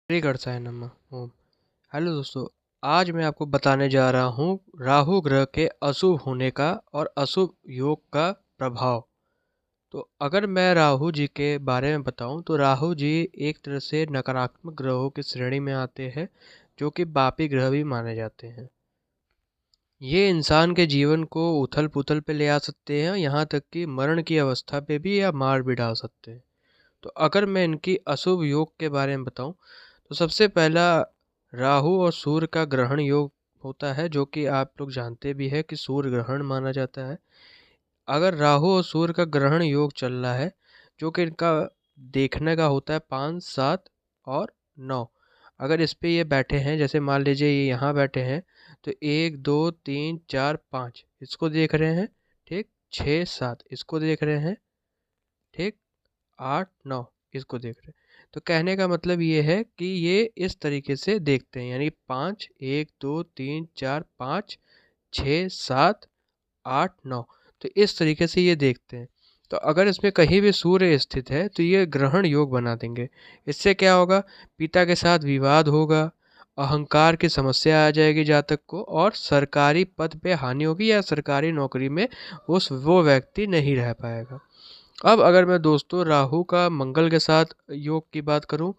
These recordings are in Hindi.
श्री गणेशाय नमः ओम। हेलो दोस्तों, आज मैं आपको बताने जा रहा हूँ राहु ग्रह के अशुभ होने का और अशुभ योग का प्रभाव। तो अगर मैं राहु जी के बारे में बताऊं तो राहु जी एक तरह से नकारात्मक ग्रहों की श्रेणी में आते हैं, जो कि पापी ग्रह भी माने जाते हैं। ये इंसान के जीवन को उथल पुथल पे ले आ सकते हैं, यहाँ तक कि मरण की अवस्था पे भी या मार भी डाल सकते हैं। तो अगर मैं इनकी अशुभ योग के बारे में बताऊं तो सबसे पहला राहु और सूर्य का ग्रहण योग होता है, जो कि आप लोग जानते भी है कि सूर्य ग्रहण माना जाता है। अगर राहु और सूर्य का ग्रहण योग चल रहा है, जो कि इनका देखने का होता है 5, 7 और 9। अगर इस पे ये बैठे हैं, जैसे मान लीजिए ये यहाँ बैठे हैं, तो 1 2 3 4 5 इसको देख रहे हैं, ठीक। 6 7 इसको देख रहे हैं, ठीक। 8 9 इसको देख रहे हैं। तो कहने का मतलब ये है कि ये इस तरीके से देखते हैं, यानी 5 1 2 3 4 5 6 7 8 9। तो इस तरीके से ये देखते हैं। तो अगर इसमें कहीं भी सूर्य स्थित है तो ये ग्रहण योग बना देंगे। इससे क्या होगा, पिता के साथ विवाद होगा, अहंकार की समस्या आ जाएगी जातक को, और सरकारी पद पे हानि होगी या सरकारी नौकरी में वो व्यक्ति नहीं रह पाएगा। अब अगर मैं दोस्तों राहु का मंगल के साथ योग की बात करूं,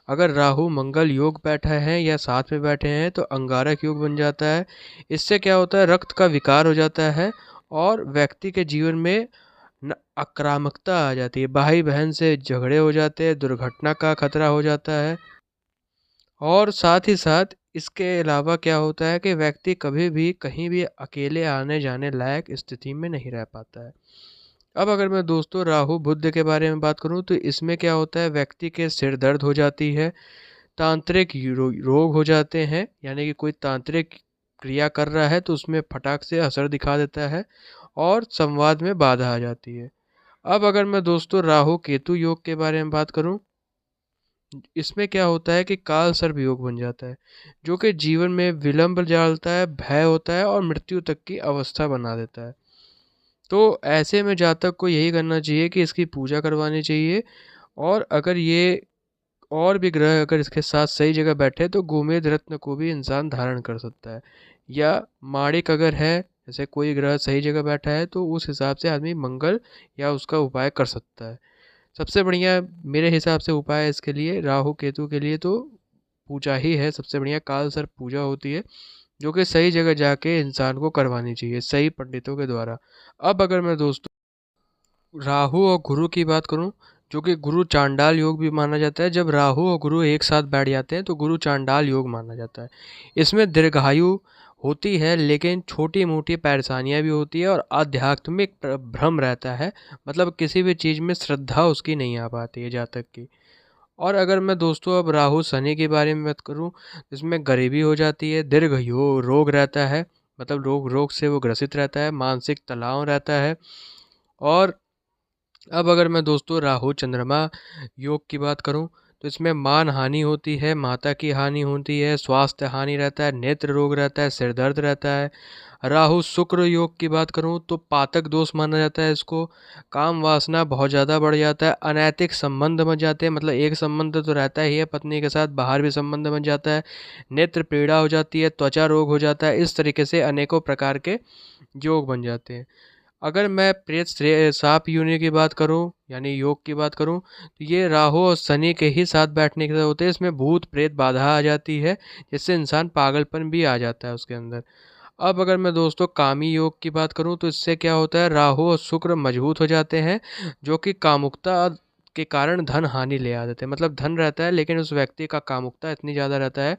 अगर राहु मंगल योग बैठा है या साथ में बैठे हैं तो अंगारक योग बन जाता है। इससे क्या होता है, रक्त का विकार हो जाता है और व्यक्ति के जीवन में आक्रामकता आ जाती है, भाई बहन से झगड़े हो जाते हैं, दुर्घटना का खतरा हो जाता है। और साथ ही साथ इसके अलावा क्या होता है कि व्यक्ति कभी भी कहीं भी अकेले आने जाने लायक स्थिति में नहीं रह पाता है। अब अगर मैं दोस्तों राहु बुध के बारे में बात करूं तो इसमें क्या होता है, व्यक्ति के सिर दर्द हो जाती है, तांत्रिक रोग हो जाते हैं, यानी कि कोई तांत्रिक क्रिया कर रहा है तो उसमें फटाक से असर दिखा देता है और संवाद में बाधा आ जाती है। अब अगर मैं दोस्तों राहु केतु योग के बारे में बात करूं, इसमें क्या होता है कि काल सर्प योग बन जाता है, जो कि जीवन में विलंब डालता है, भय होता है और मृत्यु तक की अवस्था बना देता है। तो ऐसे में जातक को यही करना चाहिए कि इसकी पूजा करवानी चाहिए। और अगर ये और भी ग्रह अगर इसके साथ सही जगह बैठे तो गोमेद रत्न को भी इंसान धारण कर सकता है। या माणिक अगर है, जैसे कोई ग्रह सही जगह बैठा है तो उस हिसाब से आदमी मंगल या उसका उपाय कर सकता है। सबसे बढ़िया मेरे हिसाब से उपाय इसके लिए, राहु केतु के लिए तो पूजा ही है सबसे बढ़िया। काल सर्प पूजा होती है, जो कि सही जगह जाके इंसान को करवानी चाहिए सही पंडितों के द्वारा। अब अगर मैं दोस्तों राहु और गुरु की बात करूं, जो कि गुरु चांडाल योग भी माना जाता है। जब राहु और गुरु एक साथ बैठ जाते हैं तो गुरु चांडाल योग माना जाता है। इसमें दीर्घायु होती है, लेकिन छोटी मोटी परेशानियां भी होती है और आध्यात्मिक भ्रम रहता है, मतलब किसी भी चीज़ में श्रद्धा उसकी नहीं आ पाती है जातक की। और अगर मैं दोस्तों अब राहु शनि के बारे में बात करूं, इसमें गरीबी हो जाती है, दीर्घ रोग रहता है, मतलब रोग रोग से वो ग्रसित रहता है, मानसिक तनाव रहता है। और अब अगर मैं दोस्तों राहु चंद्रमा योग की बात करूं तो इसमें मान हानि होती है, माता की हानि होती है, स्वास्थ्य हानि रहता है, नेत्र रोग रहता है, सिर दर्द रहता है। राहु शुक्र योग की बात करूं तो पातक दोष माना जाता है इसको, काम वासना बहुत ज़्यादा बढ़ जाता है, अनैतिक संबंध बन जाते हैं, मतलब एक संबंध तो रहता ही है पत्नी के साथ, बाहर भी संबंध बन जाता है, नेत्र पीड़ा हो जाती है, त्वचा रोग हो जाता है, इस तरीके से अनेकों प्रकार के योग बन जाते हैं। अगर मैं प्रेत साप योनि की बात करूं, यानी योग की बात करूं, तो ये राहु और शनि के ही साथ बैठने के होते हैं। इसमें भूत प्रेत बाधा आ जाती है, जिससे इंसान पागलपन भी आ जाता है उसके अंदर। अब अगर मैं दोस्तों कामी योग की बात करूं तो इससे क्या होता है, राहु और शुक्र मजबूत हो जाते हैं, जो कि कामुकता के कारण धन हानि ले आ देते हैं। मतलब धन रहता है लेकिन उस व्यक्ति का कामुकता इतनी ज़्यादा रहता है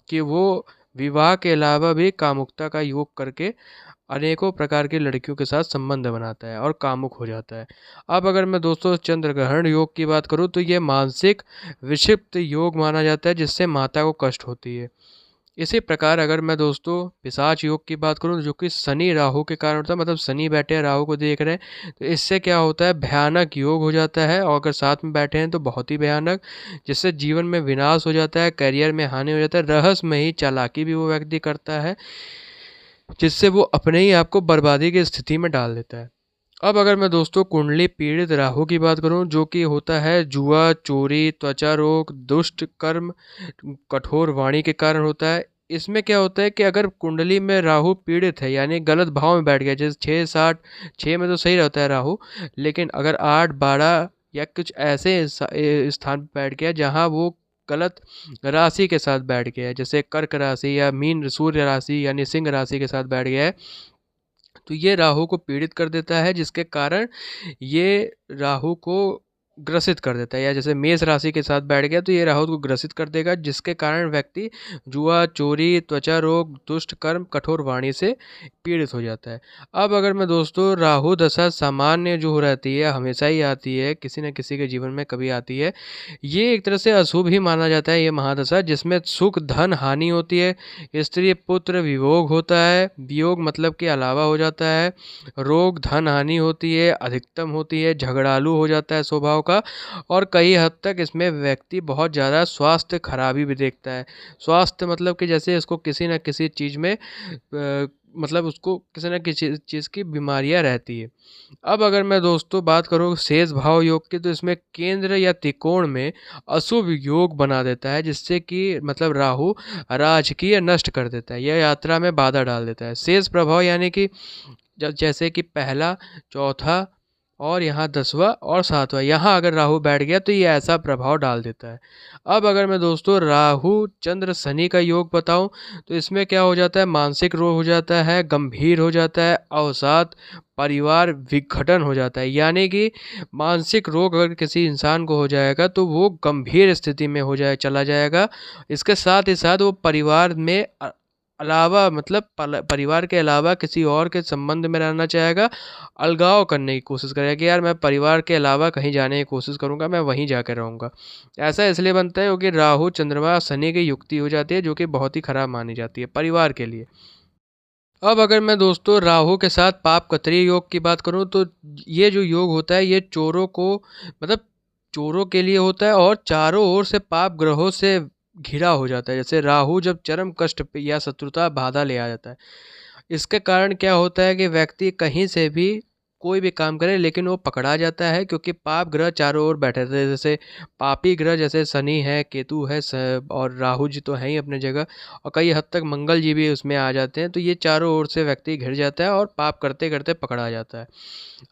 कि वो विवाह के अलावा भी कामुकता का योग करके अनेकों प्रकार की लड़कियों के साथ संबंध बनाता है और कामुक हो जाता है। अब अगर मैं दोस्तों चंद्र ग्रहण योग की बात करूं तो ये मानसिक विक्षिप्त योग माना जाता है, जिससे माता को कष्ट होती है। इसी प्रकार अगर मैं दोस्तों पिशाच योग की बात करूं, जो कि शनि राहु के कारण होता है, मतलब शनि बैठे हैं राहु को देख रहे हैं, तो इससे क्या होता है, भयानक योग हो जाता है, और अगर साथ में बैठे हैं तो बहुत ही भयानक, जिससे जीवन में विनाश हो जाता है, करियर में हानि हो जाता है, रहस्यमयी चालाकी भी वो व्यक्ति करता है, जिससे वो अपने ही आप को बर्बादी की स्थिति में डाल देता है। अब अगर मैं दोस्तों कुंडली पीड़ित राहु की बात करूं, जो कि होता है जुआ, चोरी, त्वचा रोग, दुष्ट कर्म, कठोर वाणी के कारण होता है। इसमें क्या होता है कि अगर कुंडली में राहु पीड़ित है, यानी गलत भाव में बैठ गया, जैसे 6 7 6 में तो सही रहता है राहु, लेकिन अगर 8 12 या कुछ ऐसे स्थान पर बैठ गया जहां वो गलत राशि के साथ बैठ गया है, जैसे कर्क राशि या मीन सूर्य राशि यानी सिंह राशि के साथ बैठ गया है, तो ये राहु को पीड़ित कर देता है, जिसके कारण ये राहु को ग्रसित कर देता है। या जैसे मेष राशि के साथ बैठ गया तो ये राहु को ग्रसित कर देगा, जिसके कारण व्यक्ति जुआ, चोरी, त्वचा रोग, दुष्ट कर्म, कठोर वाणी से पीड़ित हो जाता है। अब अगर मैं दोस्तों राहु दशा सामान्य जो रहती है, हमेशा ही आती है, किसी न किसी के जीवन में कभी आती है, ये एक तरह से अशुभ ही माना जाता है ये महादशा, जिसमें सुख धन हानि होती है, स्त्री पुत्र वियोग होता है, वियोग मतलब के अलावा हो जाता है, रोग धन हानि होती है, अधिकतम होती है, झगड़ालू हो जाता है स्वभाव का, और कई हद तक इसमें व्यक्ति बहुत ज़्यादा स्वास्थ्य खराबी भी देखता है। स्वास्थ्य मतलब कि जैसे इसको किसी न किसी चीज़ में मतलब उसको किसी न किसी चीज़ की बीमारियां रहती है। अब अगर मैं दोस्तों बात करूँ शेष भाव योग की, तो इसमें केंद्र या त्रिकोण में अशुभ योग बना देता है, जिससे कि मतलब राहु राजकीय नष्ट कर देता है, यह यात्रा में बाधा डाल देता है। शेष प्रभाव यानी कि जैसे कि पहला, चौथा और यहाँ 10वां और 7वां, यहाँ अगर राहु बैठ गया तो ये ऐसा प्रभाव डाल देता है। अब अगर मैं दोस्तों राहु चंद्र शनि का योग बताऊं, तो इसमें क्या हो जाता है, मानसिक रोग हो जाता है, गंभीर हो जाता है, अवसाद, परिवार विघटन हो जाता है। यानी कि मानसिक रोग अगर किसी इंसान को हो जाएगा तो वो गंभीर स्थिति में हो जाए चला जाएगा। इसके साथ ही साथ वो परिवार में अलावा मतलब परिवार के अलावा किसी और के संबंध में रहना चाहेगा, अलगाव करने की कोशिश करेगा कि यार मैं परिवार के अलावा कहीं जाने की कोशिश करूंगा, मैं वहीं जाकर रहूंगा। ऐसा इसलिए बनता है क्योंकि राहु चंद्रमा शनि की युक्ति हो जाती है, जो कि बहुत ही खराब मानी जाती है परिवार के लिए। अब अगर मैं दोस्तों राहु के साथ पाप कतरी योग की बात करूं, तो ये जो योग होता है ये चोरों को मतलब चोरों के लिए होता है, और चारों ओर से पाप ग्रहों से घिरा हो जाता है। जैसे राहु जब चरम कष्ट पे या शत्रुता बाधा ले आ जाता है, इसके कारण क्या होता है कि व्यक्ति कहीं से भी कोई भी काम करे लेकिन वो पकड़ा जाता है, क्योंकि पाप ग्रह चारों ओर बैठे रहते हैं। जैसे पापी ग्रह जैसे शनि है, केतु है, और राहु जी तो हैं ही अपने जगह, और कई हद तक मंगल जी भी उसमें आ जाते हैं। तो ये चारों ओर से व्यक्ति घिर जाता है और पाप करते करते पकड़ा जाता है।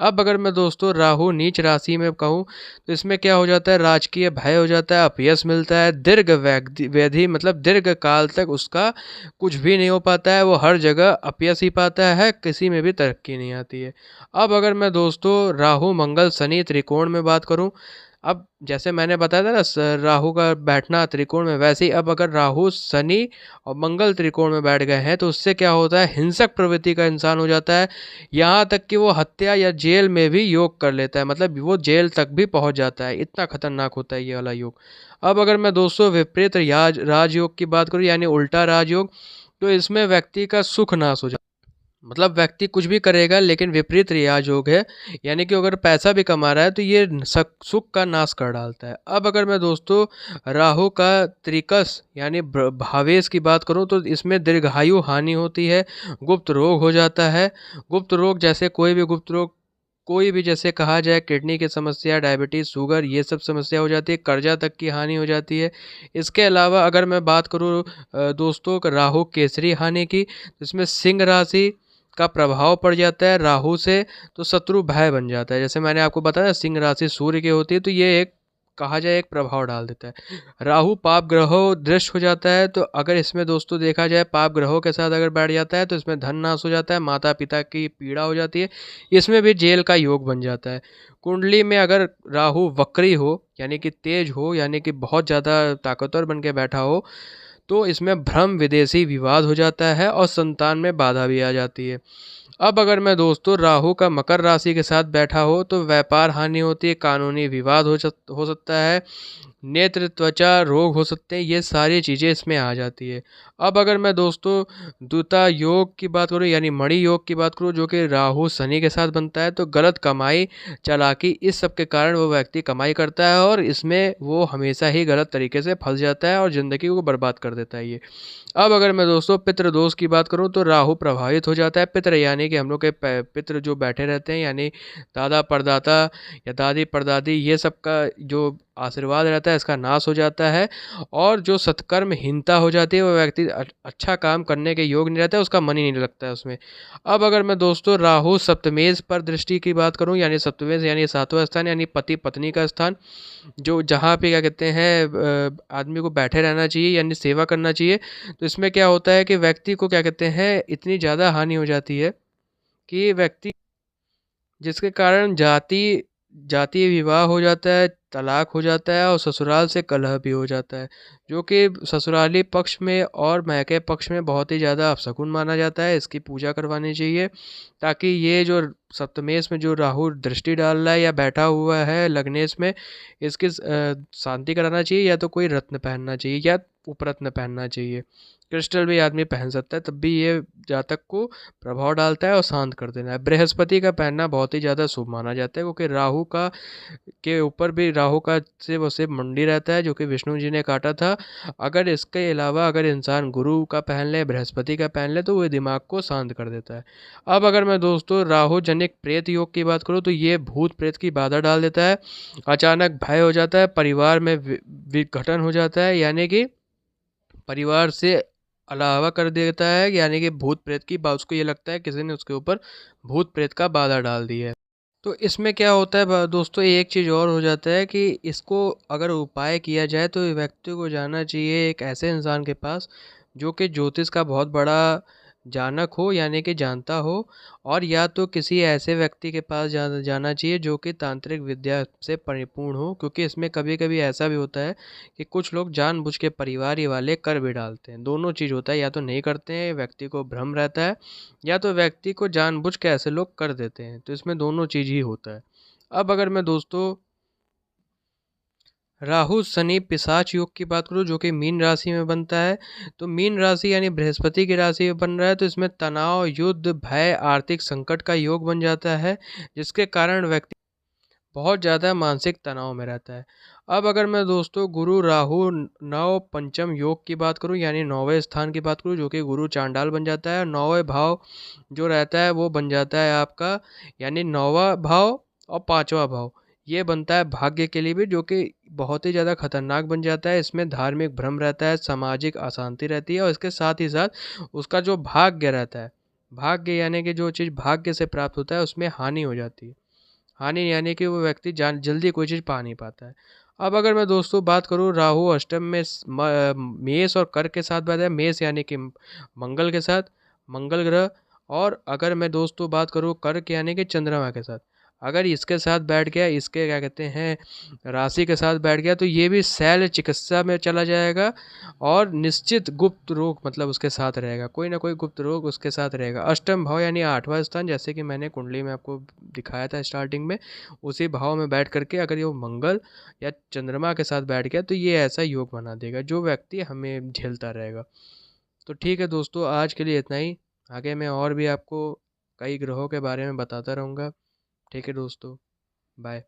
अब अगर मैं दोस्तों राहु नीच राशि में कहूँ, तो इसमें क्या हो जाता है, राजकीय भय हो जाता है, अपयश मिलता है, दीर्घ व्याधि मतलब दीर्घ काल तक उसका कुछ भी नहीं हो पाता है, वो हर जगह अपयश ही पाता है, किसी में भी तरक्की नहीं आती है। अब अगर मैं दोस्तों राहु मंगल शनि त्रिकोण में बात करूं, अब जैसे मैंने बताया था ना राहु का बैठना त्रिकोण में, वैसे ही अब अगर राहु शनि और मंगल त्रिकोण में बैठ गए हैं तो उससे क्या होता है, हिंसक प्रवृत्ति का इंसान हो जाता है। यहाँ तक कि वो हत्या या जेल में भी योग कर लेता है, मतलब वो जेल तक भी पहुँच जाता है, इतना खतरनाक होता है ये वाला योग। अब अगर मैं दोस्तों विपरीत राजयोग की बात करूँ, यानी उल्टा राजयोग, तो इसमें व्यक्ति का सुख नाश हो जाता है। मतलब व्यक्ति कुछ भी करेगा लेकिन विपरीत रियाज योग है, यानी कि अगर पैसा भी कमा रहा है तो ये सुख का नाश कर डालता है। अब अगर मैं दोस्तों राहु का त्रिकस यानी भावेश की बात करूं, तो इसमें दीर्घायु हानि होती है, गुप्त रोग हो जाता है। गुप्त रोग जैसे कोई भी गुप्त रोग, कोई भी जैसे कहा जाए किडनी की समस्या, डायबिटीज़, शुगर, ये सब समस्या हो जाती है, कर्जा तक की हानि हो जाती है। इसके अलावा अगर मैं बात करूँ दोस्तों राहु केसरी हानि की, तो इसमें सिंह राशि का प्रभाव पड़ जाता है राहु से, तो शत्रु भय बन जाता है। जैसे मैंने आपको बताया सिंह राशि सूर्य की होती है, तो ये एक कहा जाए एक प्रभाव डाल देता है। राहु पाप ग्रहों दृष्ट हो जाता है, तो अगर इसमें दोस्तों देखा जाए पाप ग्रहों के साथ अगर बैठ जाता है तो इसमें धन नाश हो जाता है, माता पिता की पीड़ा हो जाती है, इसमें भी जेल का योग बन जाता है। कुंडली में अगर राहु वक्री हो यानी कि तेज हो, यानी कि बहुत ज़्यादा ताकतवर बन के बैठा हो, तो इसमें भ्रम विदेशी विवाद हो जाता है और संतान में बाधा भी आ जाती है। अब अगर मैं दोस्तों राहु का मकर राशि के साथ बैठा हो, तो व्यापार हानि होती है, कानूनी विवाद हो सकता है, नेत्र त्वचा रोग हो सकते हैं, ये सारी चीज़ें इसमें आ जाती है। अब अगर मैं दोस्तों द्विता योग की बात करूँ यानी मणि योग की बात करूँ, जो कि राहु शनि के साथ बनता है, तो गलत कमाई, चालाकी, इस सब के कारण वो व्यक्ति कमाई करता है और इसमें वो हमेशा ही गलत तरीके से फंस जाता है और ज़िंदगी को बर्बाद कर देता है ये। अब अगर मैं दोस्तों पितृ दोष की बात करूं तो राहु प्रभावित हो जाता है। पितृ यानी कि हम लोग के पितृ जो बैठे रहते हैं, यानी दादा परदादा या दादी परदादी, ये सब का जो आशीर्वाद रहता है इसका नाश हो जाता है और जो सत्कर्महीनता हो जाती है, वो व्यक्ति अच्छा काम करने के योग नहीं रहता है, उसका मन ही नहीं लगता है उसमें। अब अगर मैं दोस्तों राहु सप्तमेश पर दृष्टि की बात करूं, यानी सप्तमेश यानी सातवां स्थान, यानी पति पत्नी का स्थान, जो जहाँ पे क्या कहते हैं आदमी को बैठे रहना चाहिए यानी सेवा करना चाहिए, तो इसमें क्या होता है कि व्यक्ति को क्या कहते हैं इतनी ज़्यादा हानि हो जाती है कि व्यक्ति, जिसके कारण जातीय विवाह हो जाता है, तलाक हो जाता है और ससुराल से कलह भी हो जाता है, जो कि ससुराली पक्ष में और मायके पक्ष में बहुत ही ज़्यादा अपशकुन माना जाता है। इसकी पूजा करवानी चाहिए ताकि ये जो सप्तमेश में जो राहु दृष्टि डाल रहा है या बैठा हुआ है लग्नेश में, इसकी शांति कराना चाहिए, या तो कोई रत्न पहनना चाहिए या उपरत्न पहनना चाहिए। क्रिस्टल भी आदमी पहन सकता है, तब भी ये जातक को प्रभाव डालता है और शांत कर देना है। बृहस्पति का पहनना बहुत ही ज़्यादा शुभ माना जाता है, क्योंकि राहु का के ऊपर भी राहु का से मुंडी रहता है, जो कि विष्णु जी ने काटा था। अगर इसके अलावा अगर इंसान गुरु का पहन ले, बृहस्पति का पहन ले, तो वो दिमाग को शांत कर देता है। अब अगर मैं दोस्तों राहु जनिक प्रेत योग की बात करूँ, तो ये भूत प्रेत की बाधा डाल देता है, अचानक भय हो जाता है, परिवार में विघटन हो जाता है, यानी कि परिवार से अलावा कर देता है, यानी कि भूत प्रेत की बात, उसको ये लगता है किसी ने उसके ऊपर भूत प्रेत का बाधा डाल दी है। तो इसमें क्या होता है दोस्तों, एक चीज़ और हो जाता है कि इसको अगर उपाय किया जाए तो व्यक्ति को जाना चाहिए एक ऐसे इंसान के पास जो कि ज्योतिष का बहुत बड़ा जानक हो, यानी कि जानता हो, और या तो किसी ऐसे व्यक्ति के पास जाना चाहिए जो कि तांत्रिक विद्या से परिपूर्ण हो, क्योंकि इसमें कभी कभी ऐसा भी होता है कि कुछ लोग जानबूझ के परिवार ही वाले कर भी डालते हैं। दोनों चीज़ होता है, या तो नहीं करते हैं, व्यक्ति को भ्रम रहता है, या तो व्यक्ति को जानबूझ के ऐसे लोग कर देते हैं। तो इसमें दोनों चीज़ ही होता है। अब अगर मैं दोस्तों राहु शनि पिशाच योग की बात करूँ, जो कि मीन राशि में बनता है, तो मीन राशि यानी बृहस्पति की राशि में बन रहा है, तो इसमें तनाव, युद्ध, भय, आर्थिक संकट का योग बन जाता है, जिसके कारण व्यक्ति बहुत ज़्यादा मानसिक तनाव में रहता है। अब अगर मैं दोस्तों गुरु राहु नव पंचम योग की बात करूं, यानी नौवें स्थान की बात करूं, जो कि गुरु चांडाल बन जाता है, और नौवें भाव जो रहता है वो बन जाता है आपका, यानी नौवां भाव और पांचवा भाव, ये बनता है भाग्य के लिए भी, जो कि बहुत ही ज़्यादा खतरनाक बन जाता है। इसमें धार्मिक भ्रम रहता है, सामाजिक अशांति रहती है, और इसके साथ ही साथ उसका जो भाग्य रहता है, भाग्य यानी कि जो चीज़ भाग्य से प्राप्त होता है उसमें हानि हो जाती है। हानि यानी कि वो व्यक्ति जान जल्दी कोई चीज़ पा नहीं पाता है। अब अगर मैं दोस्तों बात करूँ राहु अष्टम में मेष और कर्क के साथ बैठा है, मेष यानी कि मंगल के साथ, मंगल ग्रह, और अगर मैं दोस्तों बात करूँ कर्क यानी कि चंद्रमा के साथ, अगर इसके साथ बैठ गया, इसके क्या कहते हैं राशि के साथ बैठ गया, तो ये भी शैल चिकित्सा में चला जाएगा और निश्चित गुप्त रोग मतलब उसके साथ रहेगा, कोई ना कोई गुप्त रोग उसके साथ रहेगा। अष्टम भाव यानी आठवां स्थान, जैसे कि मैंने कुंडली में आपको दिखाया था स्टार्टिंग में, उसी भाव में बैठ करके अगर ये मंगल या चंद्रमा के साथ बैठ गया, तो ये ऐसा योग बना देगा जो व्यक्ति हमें झेलता रहेगा। तो ठीक है दोस्तों, आज के लिए इतना ही। आगे मैं और भी आपको कई ग्रहों के बारे में बताता रहूँगा। ठीक है दोस्तों, बाय।